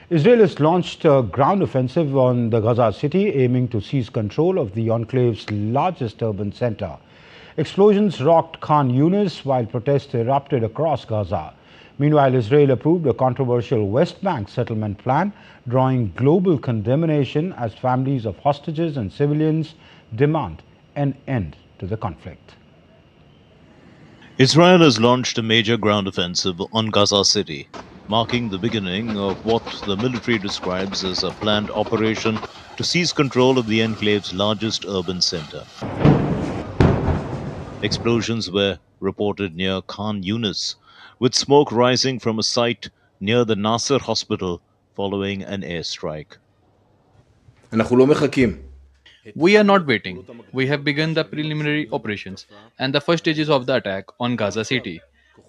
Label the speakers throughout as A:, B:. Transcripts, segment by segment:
A: Israel has launched a ground offensive on the Gaza city, aiming to seize control of the enclave's largest urban center. Explosions rocked Khan Yunis while protests erupted across Gaza. Meanwhile, Israel approved a controversial West Bank settlement plan, drawing global condemnation as families of hostages and civilians demand an end to the conflict.
B: Israel has launched a major ground offensive on Gaza City, marking the beginning of what the military describes as a planned operation to seize control of the enclave's largest urban center. Explosions were reported near Khan Yunis, with smoke rising from a site near the Nasser hospital following an airstrike.
C: We are not waiting. We have begun the preliminary operations and the first stages of the attack on Gaza City.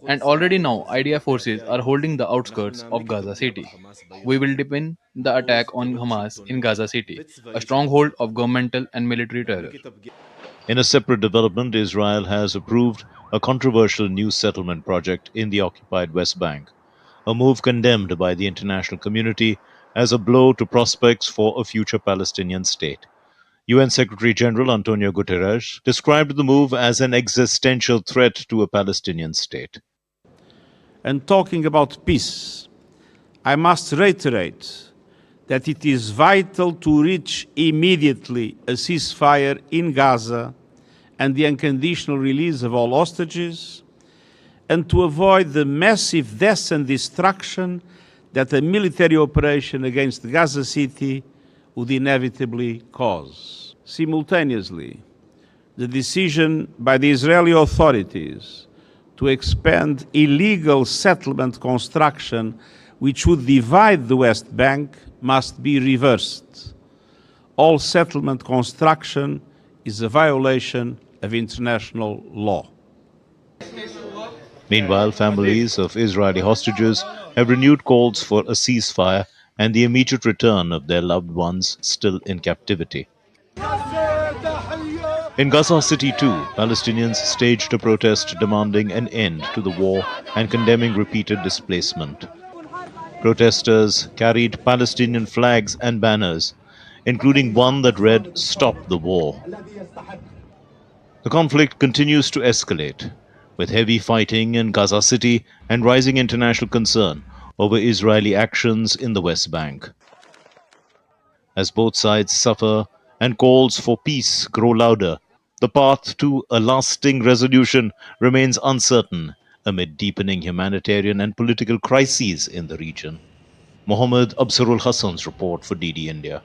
C: And already now, IDF forces are holding the outskirts of Gaza City. We will deepen the attack on Hamas in Gaza City, a stronghold of governmental and military terror.
B: In a separate development, Israel has approved a controversial new settlement project in the occupied West Bank, a move condemned by the international community as a blow to prospects for a future Palestinian state. UN Secretary-General Antonio Guterres described the move as an existential threat to a Palestinian state.
D: And talking about peace, I must reiterate that it is vital to reach immediately a ceasefire in Gaza and the unconditional release of all hostages, and to avoid the massive deaths and destruction that a military operation against Gaza City would inevitably cause. Simultaneously, the decision by the Israeli authorities to expand illegal settlement construction which would divide the West Bank must be reversed. All settlement construction is a violation of international law.
B: Meanwhile, families of Israeli hostages have renewed calls for a ceasefire and the immediate return of their loved ones still in captivity. In Gaza City too, Palestinians staged a protest demanding an end to the war and condemning repeated displacement. Protesters carried Palestinian flags and banners, including one that read, "Stop the War." The conflict continues to escalate, with heavy fighting in Gaza City and rising international concern over Israeli actions in the West Bank. As both sides suffer and calls for peace grow louder, the path to a lasting resolution remains uncertain amid deepening humanitarian and political crises in the region. Mohammed Absarul Hassan's report for DD India.